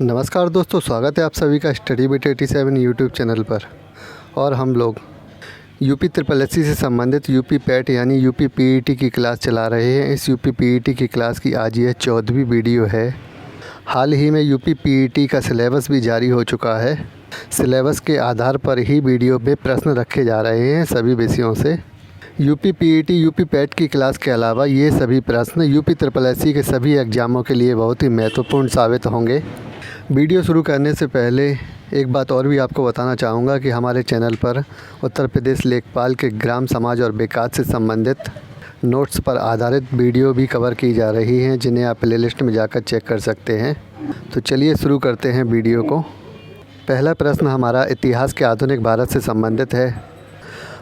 नमस्कार दोस्तों, स्वागत है आप सभी का स्टडी बिट 87 यूट्यूब चैनल पर। और हम लोग यूपी SSSC से संबंधित यूपी पैट यानी यूपी पीईटी की क्लास चला रहे हैं। इस यूपी पीईटी की क्लास की आज यह 14वीं वीडियो है। हाल ही में यूपी पीईटी का सिलेबस भी जारी हो चुका है। सिलेबस के आधार पर ही वीडियो में प्रश्न रखे जा रहे हैं सभी विषयों से। यूपी पीईटी यूपी पैट की क्लास के अलावा ये सभी प्रश्न यूपी SSSC के सभी एग्ज़ामों के लिए बहुत ही महत्वपूर्ण साबित होंगे। वीडियो शुरू करने से पहले एक बात और भी आपको बताना चाहूँगा कि हमारे चैनल पर उत्तर प्रदेश लेखपाल के ग्राम समाज और विकास से संबंधित नोट्स पर आधारित वीडियो भी कवर की जा रही हैं, जिन्हें आप प्लेलिस्ट में जाकर चेक कर सकते हैं। तो चलिए शुरू करते हैं वीडियो को। पहला प्रश्न हमारा इतिहास के आधुनिक भारत से संबंधित है।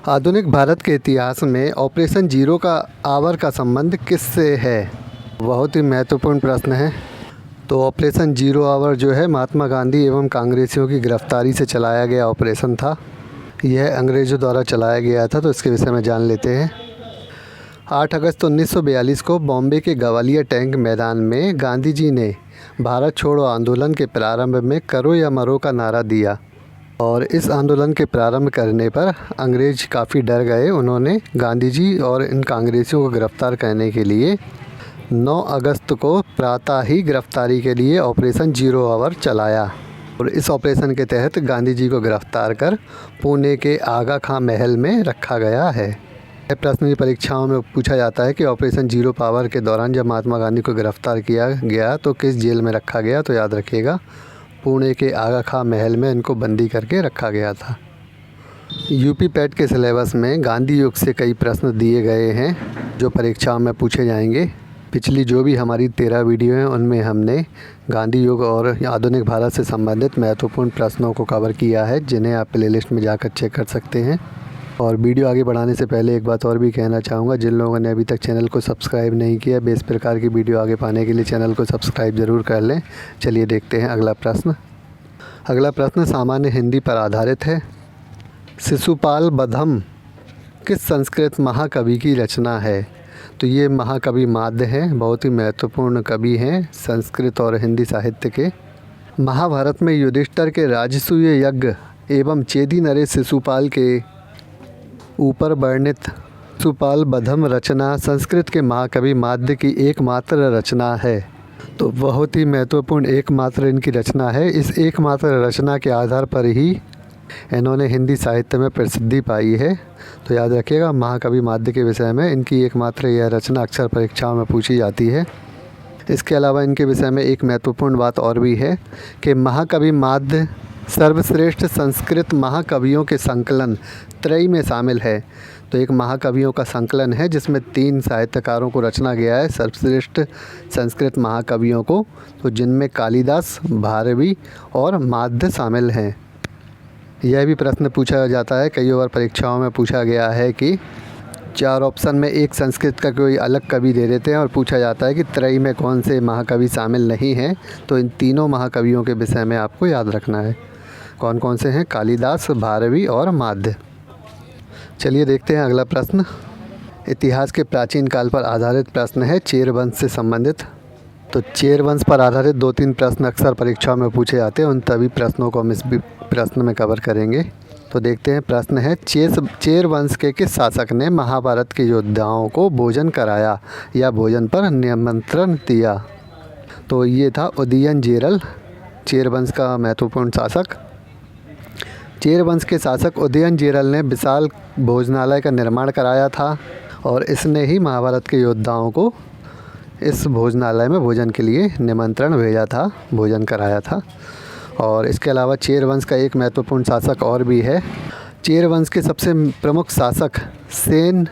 आधुनिक भारत के इतिहास में ऑपरेशन जीरो का आवर का संबंध किससे है? बहुत ही महत्वपूर्ण प्रश्न है। तो ऑपरेशन जीरो आवर जो है महात्मा गांधी एवं कांग्रेसियों की गिरफ्तारी से चलाया गया ऑपरेशन था। यह अंग्रेज़ों द्वारा चलाया गया था, तो इसके विषय में जान लेते हैं। 8 अगस्त 1942 को बॉम्बे के ग्वालियर टैंक मैदान में गांधी जी ने भारत छोड़ो आंदोलन के प्रारंभ में करो या मरो का नारा दिया और इस आंदोलन के प्रारंभ करने पर अंग्रेज़ काफ़ी डर गए। उन्होंने गांधी जी और इन कांग्रेसियों को गिरफ़्तार करने के लिए 9 अगस्त को प्रातः ही गिरफ्तारी के लिए ऑपरेशन जीरो आवर चलाया और इस ऑपरेशन के तहत गांधी जी को गिरफ्तार कर पुणे के आगा खां महल में रखा गया है। यह प्रश्न भी परीक्षाओं में पूछा जाता है कि ऑपरेशन जीरो पावर के दौरान जब महात्मा गांधी को गिरफ्तार किया गया तो किस जेल में रखा गया? तो याद रखिएगा, पुणे के आगा खां महल में इनको बंदी करके रखा गया था। यूपी पैट के सिलेबस में गांधी युग से कई प्रश्न दिए गए हैं जो परीक्षाओं में पूछे जाएंगे। पिछली जो भी हमारी 13 वीडियो हैं उनमें हमने गांधी युग और आधुनिक भारत से संबंधित महत्वपूर्ण प्रश्नों को कवर किया है, जिन्हें आप प्लेलिस्ट में जाकर चेक कर सकते हैं। और वीडियो आगे बढ़ाने से पहले एक बात और भी कहना चाहूँगा, जिन लोगों ने अभी तक चैनल को सब्सक्राइब नहीं किया, इस प्रकार की वीडियो आगे पाने के लिए चैनल को सब्सक्राइब ज़रूर कर लें। चलिए देखते हैं अगला प्रश्न। अगला प्रश्न सामान्य हिंदी पर आधारित है। शिशुपाल बधम किस संस्कृत महाकवि की रचना है? तो ये महाकवि माध्य हैं, बहुत ही महत्वपूर्ण कवि हैं संस्कृत और हिंदी साहित्य के। महाभारत में युधिष्ठिर के राजसूय यज्ञ एवं चेदी नरेश शिशुपाल के ऊपर वर्णित शिशुपाल बधम रचना संस्कृत के महाकवि माध्य की एकमात्र रचना है। तो बहुत ही महत्वपूर्ण एकमात्र इनकी रचना है। इस एकमात्र रचना के आधार पर ही इन्होंने हिंदी साहित्य में प्रसिद्धि पाई है। तो याद रखिएगा, महाकवि माध्य के विषय में इनकी एकमात्र यह रचना अक्सर परीक्षाओं में पूछी जाती है। इसके अलावा इनके विषय में एक महत्वपूर्ण बात और भी है कि महाकवि माध्य सर्वश्रेष्ठ संस्कृत महाकवियों के संकलन त्रयी में शामिल है। तो एक महाकवियों का संकलन है जिसमें 3 साहित्यकारों को रचना गया है सर्वश्रेष्ठ संस्कृत महाकवियों को, तो जिनमें कालिदास, भारवी और माध्य शामिल हैं। यह भी प्रश्न पूछा जाता है, कई बार परीक्षाओं में पूछा गया है कि 4 ऑप्शन में एक संस्कृत का कोई अलग कवि दे देते हैं और पूछा जाता है कि त्रयी में कौन से महाकवि शामिल नहीं हैं। तो इन तीनों महाकवियों के विषय में आपको याद रखना है कौन कौन से हैं, कालिदास, भारवी और माध्य। चलिए देखते हैं अगला प्रश्न। इतिहास के प्राचीन काल पर आधारित प्रश्न है चेर वंश से संबंधित। तो चेर वंश पर आधारित 2-3 प्रश्न अक्सर परीक्षाओं में पूछे जाते हैं, उन तभी प्रश्नों को हम इस प्रश्न में कवर करेंगे। तो देखते हैं प्रश्न है, चेर वंश के किस शासक ने महाभारत के योद्धाओं को भोजन कराया या भोजन पर निमंत्रण दिया? तो ये था उदयनजेरल, चेर वंश का महत्वपूर्ण शासक। चेर वंश के शासक उदयनजेरल ने विशाल भोजनालय का निर्माण कराया था और इसने ही महाभारत के योद्धाओं को इस भोजनालय में भोजन के लिए निमंत्रण भेजा था, भोजन कराया था। और इसके अलावा चेर वंश का एक महत्वपूर्ण शासक और भी है। चेर वंश के सबसे प्रमुख शासक सेन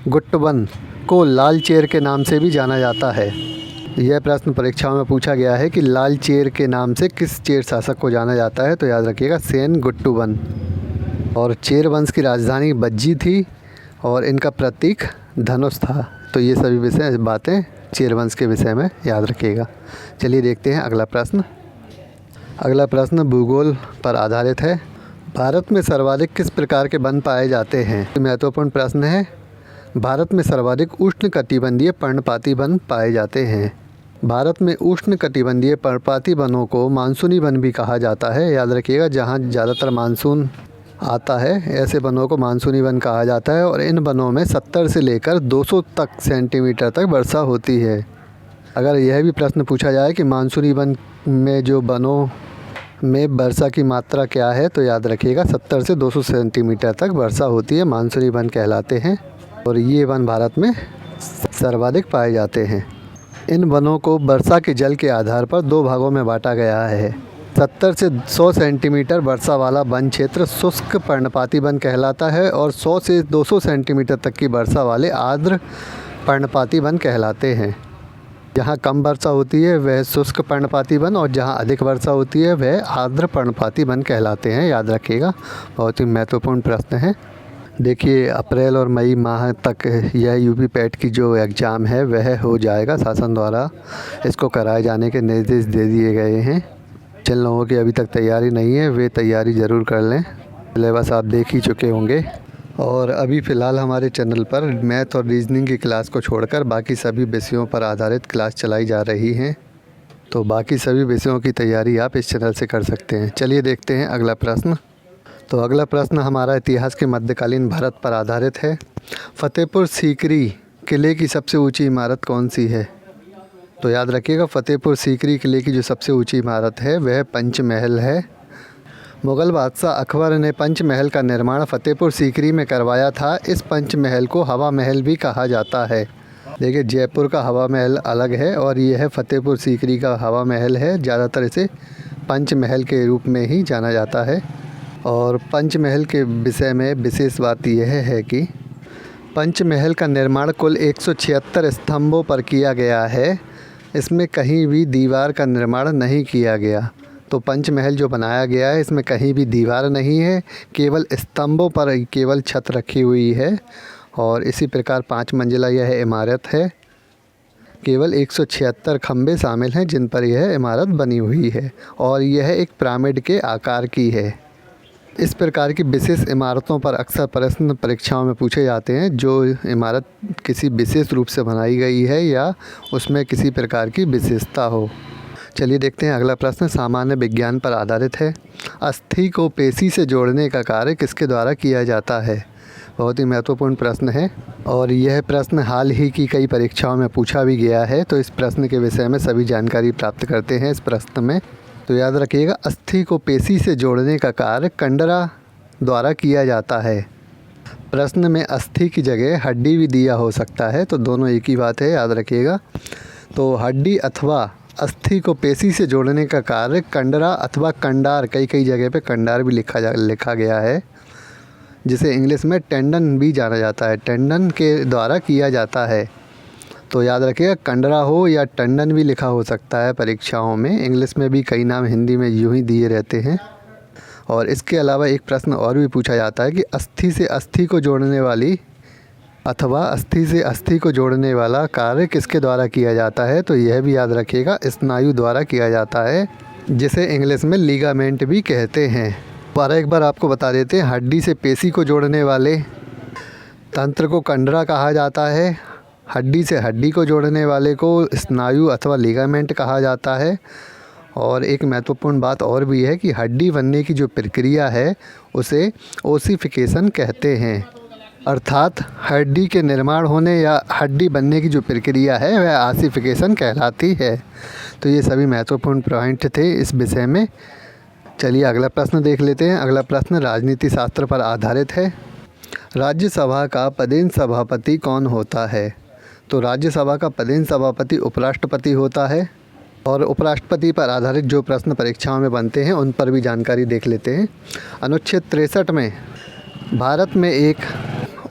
गुट्टवन को लाल चेर के नाम से भी जाना जाता है। यह प्रश्न परीक्षाओं में पूछा गया है कि लाल चेर के नाम से किस चेर शासक को जाना जाता है? तो याद रखिएगा, सेन गुट्टवन। और चेर वंश की राजधानी बज्जी थी और इनका प्रतीक धनुष था। तो ये सभी विषय बातें चेर वंश के विषय में याद रखिएगा। चलिए देखते हैं अगला प्रश्न। अगला प्रश्न भूगोल पर आधारित है। भारत में सर्वाधिक किस प्रकार के वन पाए जाते हैं? महत्वपूर्ण प्रश्न है। भारत में सर्वाधिक उष्णकटिबंधीय पर्णपाती वन पाए जाते हैं। भारत में उष्णकटिबंधीय पर्णपाती वनों को मानसूनी वन भी कहा जाता है। याद रखिएगा, जहाँ ज़्यादातर मानसून आता है ऐसे वनों को मानसूनी वन कहा जाता है। और इन वनों में 70 से लेकर 200 तक सेंटीमीटर तक वर्षा होती है। अगर यह भी प्रश्न पूछा जाए कि मानसूनी वन में जो वनों में वर्षा की मात्रा क्या है, तो याद रखिएगा 70 से 200 सेंटीमीटर तक वर्षा होती है, मानसूनी वन कहलाते हैं। और ये वन भारत में सर्वाधिक पाए जाते हैं। इन वनों को वर्षा के जल के आधार पर 2 भागों में बांटा गया है। 70 से 100 सेंटीमीटर वर्षा वाला वन क्षेत्र शुष्क पर्णपाती वन कहलाता है और 100 से 200 सेंटीमीटर तक की वर्षा वाले आर्द्र पर्णपाती वन कहलाते हैं। जहाँ कम वर्षा होती है वह शुष्क पर्णपाती वन और जहाँ अधिक वर्षा होती है वह आर्द्र पर्णपाती वन कहलाते हैं। याद रखिएगा, बहुत ही महत्वपूर्ण प्रश्न है। देखिए, अप्रैल और मई माह तक यह यूपी पैट की जो एग्ज़ाम है वह हो जाएगा। शासन द्वारा इसको कराए जाने के निर्देश दे दिए गए हैं। जिन लोगों की अभी तक तैयारी नहीं है वे तैयारी ज़रूर कर लें। सिलेबस आप देख ही चुके होंगे। और अभी फ़िलहाल हमारे चैनल पर मैथ और रीजनिंग की क्लास को छोड़कर बाकी सभी विषयों पर आधारित क्लास चलाई जा रही हैं। तो बाकी सभी विषयों की तैयारी आप इस चैनल से कर सकते हैं। चलिए देखते हैं अगला प्रश्न। तो अगला प्रश्न हमारा इतिहास के मध्यकालीन भारत पर आधारित है। फतेहपुर सीकरी किले की सबसे ऊंची इमारत कौन सी है? तो याद रखिएगा, फतेहपुर सीकरी किले की जो सबसे ऊंची इमारत है वह पंचमहल है। मुग़ल बादशाह अकबर ने पंचमहल का निर्माण फतेहपुर सीकरी में करवाया था। इस पंचमहल को हवा महल भी कहा जाता है। देखिए, जयपुर का हवा महल अलग है और यह फतेहपुर सीकरी का हवा महल है। ज़्यादातर इसे पंचमहल के रूप में ही जाना जाता है। और पंचमहल के विषय में विशेष बात यह है कि पंचमहल का निर्माण कुल 176 स्तंभों पर किया गया है। इसमें कहीं भी दीवार का निर्माण नहीं किया गया। तो पंचमहल जो बनाया गया है इसमें कहीं भी दीवार नहीं है, केवल स्तंभों पर केवल छत रखी हुई है। और इसी प्रकार 5 मंजिला यह इमारत है। केवल 176 खंभे शामिल हैं जिन पर यह इमारत बनी हुई है और यह एक पिरामिड के आकार की है। इस प्रकार की विशेष इमारतों पर अक्सर प्रश्न परीक्षाओं में पूछे जाते हैं। जो इमारत किसी विशेष रूप से बनाई गई है या उसमें किसी प्रकार की विशेषता हो। चलिए देखते हैं अगला प्रश्न, सामान्य विज्ञान पर आधारित है। अस्थि को पेशी से जोड़ने का कार्य किसके द्वारा किया जाता है? बहुत ही महत्वपूर्ण प्रश्न है और यह प्रश्न हाल ही की कई परीक्षाओं में पूछा भी गया है। तो इस प्रश्न के विषय में सभी जानकारी प्राप्त करते हैं इस प्रश्न में। तो याद रखिएगा, अस्थि को पेशी से जोड़ने का कार्य कंडरा द्वारा किया जाता है। प्रश्न में अस्थि की जगह हड्डी भी दिया हो सकता है, तो दोनों एक ही बात है, याद रखिएगा। तो हड्डी अथवा अस्थि को पेशी से जोड़ने का कार्य कंडरा अथवा कंडार, कई जगह पे कंडार भी लिखा गया है, जिसे इंग्लिश में टेंडन भी जाना जाता है, टेंडन के द्वारा किया जाता है। तो याद रखिएगा, कंडरा हो या टंडन भी लिखा हो सकता है परीक्षाओं में। इंग्लिश में भी कई नाम हिंदी में यूँ ही दिए रहते हैं। और इसके अलावा एक प्रश्न और भी पूछा जाता है कि अस्थि से अस्थि को जोड़ने वाली अथवा अस्थि से अस्थि को जोड़ने वाला कार्य किसके द्वारा किया जाता है? तो यह भी याद रखिएगा, स्नायु द्वारा किया जाता है, जिसे इंग्लिश में लिगामेंट भी कहते हैं। पर एक बार आपको बता देते हैं, हड्डी से पेशी को जोड़ने वाले तंत्र को कंडरा कहा जाता है। हड्डी से हड्डी को जोड़ने वाले को स्नायु अथवा लिगामेंट कहा जाता है। और एक महत्वपूर्ण बात और भी है कि हड्डी बनने की जो प्रक्रिया है उसे ओसिफिकेशन कहते हैं। अर्थात हड्डी के निर्माण होने या हड्डी बनने की जो प्रक्रिया है वह ऑसिफिकेशन कहलाती है। तो ये सभी महत्वपूर्ण पॉइंट थे इस विषय में। चलिए अगला प्रश्न देख लेते हैं। अगला प्रश्न राजनीति शास्त्र पर आधारित है। राज्यसभा का पदेन सभापति कौन होता है? तो राज्यसभा का पदेन सभापति उपराष्ट्रपति होता है। और उपराष्ट्रपति पर आधारित जो प्रश्न परीक्षाओं में बनते हैं उन पर भी जानकारी देख लेते हैं। अनुच्छेद 63 में भारत में एक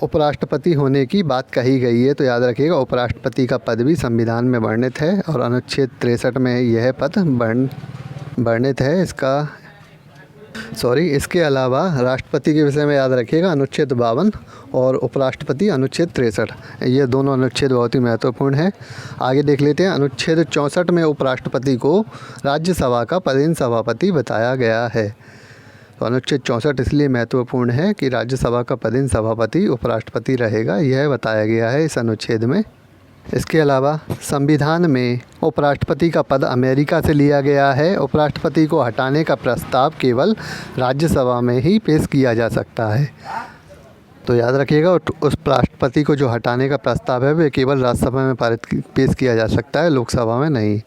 उपराष्ट्रपति होने की बात कही गई है। तो याद रखिएगा, उपराष्ट्रपति का पद भी संविधान में वर्णित है और अनुच्छेद 63 में यह पद वर्णित है। इसके अलावा राष्ट्रपति के विषय में याद रखिएगा, अनुच्छेद 52 और उपराष्ट्रपति अनुच्छेद 63, ये दोनों अनुच्छेद बहुत ही महत्वपूर्ण है। आगे देख लेते हैं। अनुच्छेद 64 में उपराष्ट्रपति को राज्यसभा का पदेन सभापति बताया गया है। तो अनुच्छेद 64 इसलिए महत्वपूर्ण है कि राज्यसभा का पदेन सभापति उपराष्ट्रपति रहेगा, यह बताया गया है इस अनुच्छेद में। इसके अलावा संविधान में उपराष्ट्रपति का पद अमेरिका से लिया गया है। उपराष्ट्रपति को हटाने का प्रस्ताव केवल राज्यसभा में ही पेश किया जा सकता है। तो याद रखिएगा, उस राष्ट्रपति को जो हटाने का प्रस्ताव है वह केवल राज्यसभा में पेश किया जा सकता है, लोकसभा में नहीं।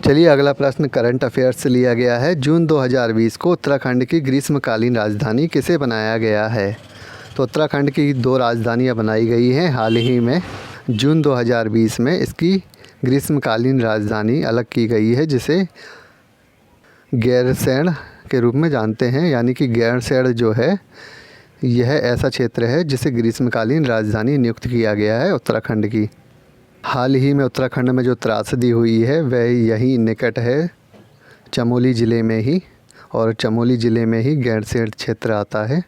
चलिए अगला प्रश्न करंट अफेयर्स से लिया गया है। जून 2020 को उत्तराखंड की ग्रीष्मकालीन राजधानी किसे बनाया गया है? तो उत्तराखंड की 2 राजधानियां बनाई गई हैं हाल ही में। जून 2020 में इसकी ग्रीष्मकालीन राजधानी अलग की गई है, जिसे गैरसैंण के रूप में जानते हैं। यानी कि गैरसैंण जो है यह ऐसा क्षेत्र है जिसे ग्रीष्मकालीन राजधानी नियुक्त किया गया है उत्तराखंड की। हाल ही में उत्तराखंड में जो त्रासदी हुई है वह यहीं निकट है, चमोली ज़िले में ही, और चमोली ज़िले में ही गैरसैंण क्षेत्र आता है।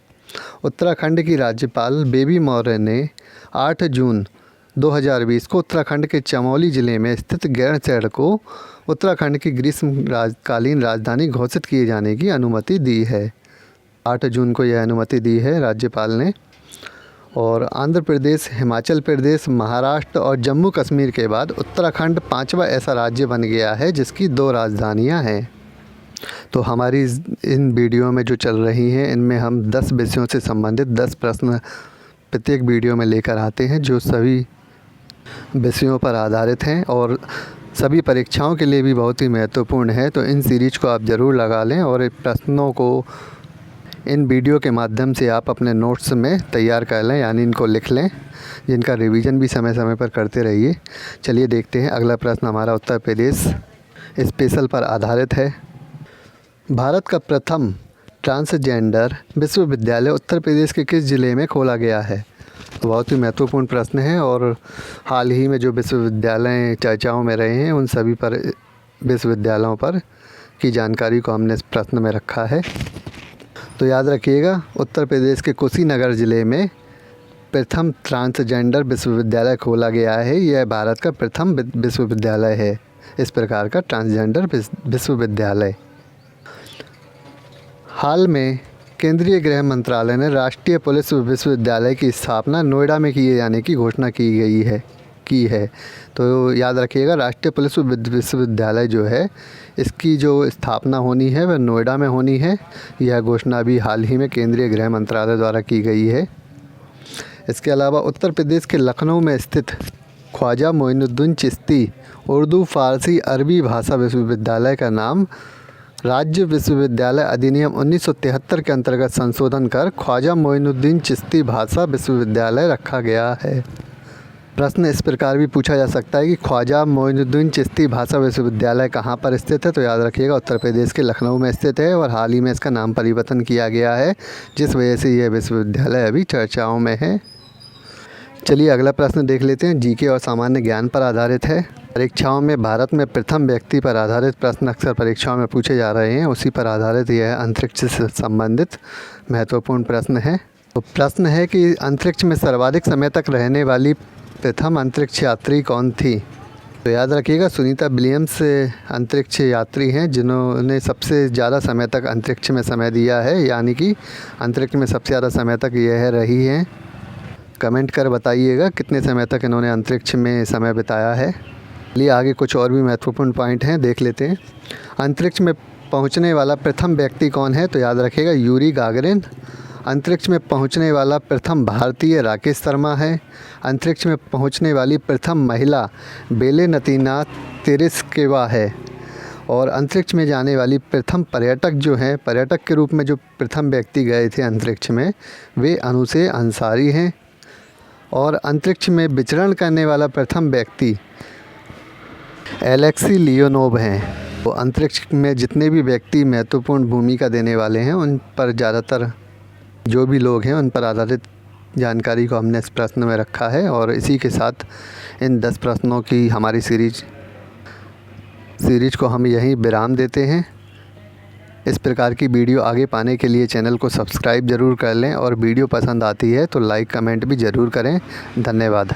उत्तराखंड की राज्यपाल बेबी मौर्य ने 8 जून 2020 को उत्तराखंड के चमोली ज़िले में स्थित गैरसैंण को उत्तराखंड की ग्रीष्मकालीन राजधानी घोषित किए जाने की अनुमति दी है। 8 जून को यह अनुमति दी है राज्यपाल ने। और आंध्र प्रदेश, हिमाचल प्रदेश, महाराष्ट्र और जम्मू कश्मीर के बाद उत्तराखंड 5वां ऐसा राज्य बन गया है जिसकी 2 राजधानियां हैं। तो हमारी इन वीडियो में जो चल रही हैं इनमें हम 10 विषयों से संबंधित 10 प्रश्न प्रत्येक वीडियो में लेकर आते हैं, जो सभी विषयों पर आधारित हैं और सभी परीक्षाओं के लिए भी बहुत ही महत्वपूर्ण है। तो इन सीरीज को आप ज़रूर लगा लें और प्रश्नों को इन वीडियो के माध्यम से आप अपने नोट्स में तैयार कर लें, यानी इनको लिख लें, जिनका रिवीजन भी समय समय पर करते रहिए। चलिए देखते हैं अगला प्रश्न हमारा उत्तर प्रदेश स्पेशल पर आधारित है। भारत का प्रथम ट्रांसजेंडर विश्वविद्यालय उत्तर प्रदेश के किस ज़िले में खोला गया है? तो बहुत ही महत्वपूर्ण प्रश्न है और हाल ही में जो विश्वविद्यालय चर्चाओं में रहे हैं उन सभी पर विश्वविद्यालयों पर की जानकारी को हमने इस प्रश्न में रखा है। तो याद रखिएगा, उत्तर प्रदेश के कुशीनगर ज़िले में प्रथम ट्रांसजेंडर विश्वविद्यालय खोला गया है। यह भारत का प्रथम विश्वविद्यालय है इस प्रकार का ट्रांसजेंडर विश्वविद्यालय। हाल में केंद्रीय गृह मंत्रालय ने राष्ट्रीय पुलिस विश्वविद्यालय की स्थापना नोएडा में किए जाने की घोषणा की है। तो याद रखिएगा, राष्ट्रीय पुलिस विश्वविद्यालय जो है इसकी जो स्थापना होनी है वह नोएडा में होनी है। यह घोषणा भी हाल ही में केंद्रीय गृह मंत्रालय द्वारा की गई है। इसके अलावा उत्तर प्रदेश के लखनऊ में स्थित ख्वाजा मोइनुद्दीन चिश्ती उर्दू, फ़ारसी, अरबी भाषा विश्वविद्यालय का नाम राज्य विश्वविद्यालय अधिनियम 1973 के अंतर्गत संशोधन कर ख्वाजा मोइनुद्दीन चिश्ती भाषा विश्वविद्यालय रखा गया है। प्रश्न इस प्रकार भी पूछा जा सकता है कि ख्वाजा मोइनुद्दीन चिश्ती भाषा विश्वविद्यालय कहाँ पर स्थित है? तो याद रखिएगा, उत्तर प्रदेश के लखनऊ में स्थित है और हाल ही में इसका नाम परिवर्तन किया गया है, जिस वजह से यह विश्वविद्यालय अभी चर्चाओं में है। चलिए अगला प्रश्न देख लेते हैं। जीके और सामान्य ज्ञान पर आधारित है। परीक्षाओं में भारत में प्रथम व्यक्ति पर आधारित प्रश्न अक्सर परीक्षाओं में पूछे जा रहे हैं, उसी पर आधारित यह अंतरिक्ष से संबंधित महत्वपूर्ण प्रश्न है। तो प्रश्न है कि अंतरिक्ष में सर्वाधिक समय तक रहने वाली प्रथम अंतरिक्ष यात्री कौन थी? तो याद रखिएगा, सुनीता विलियम्स अंतरिक्ष यात्री हैं जिन्होंने सबसे ज़्यादा समय तक अंतरिक्ष में समय दिया है, यानी कि अंतरिक्ष में सबसे ज़्यादा समय तक यह रही हैं। कमेंट कर बताइएगा कितने समय तक इन्होंने अंतरिक्ष में समय बिताया है। चलिए आगे कुछ और भी महत्वपूर्ण पॉइंट हैं, देख लेते हैं। अंतरिक्ष में पहुंचने वाला प्रथम व्यक्ति कौन है? तो याद रखिएगा, यूरी गागरिन। अंतरिक्ष में पहुंचने वाला प्रथम भारतीय राकेश शर्मा है। अंतरिक्ष में पहुंचने वाली प्रथम महिला बेलेनतीना तेरेस्केवा है। और अंतरिक्ष में जाने वाली प्रथम पर्यटक जो हैं, पर्यटक के रूप में जो प्रथम व्यक्ति गए थे अंतरिक्ष में, वे अनुसे अंसारी हैं। और अंतरिक्ष में विचरण करने वाला प्रथम व्यक्ति एलेक्सी लियोनोव हैं। तो अंतरिक्ष में जितने भी व्यक्ति महत्वपूर्ण भूमिका देने वाले हैं उन पर ज़्यादातर जो भी लोग हैं उन पर आधारित जानकारी को हमने इस प्रश्न में रखा है। और इसी के साथ इन 10 प्रश्नों की हमारी सीरीज को हम यहीं विराम देते हैं। इस प्रकार की वीडियो आगे पाने के लिए चैनल को सब्सक्राइब ज़रूर कर लें और वीडियो पसंद आती है तो लाइक कमेंट भी ज़रूर करें। धन्यवाद।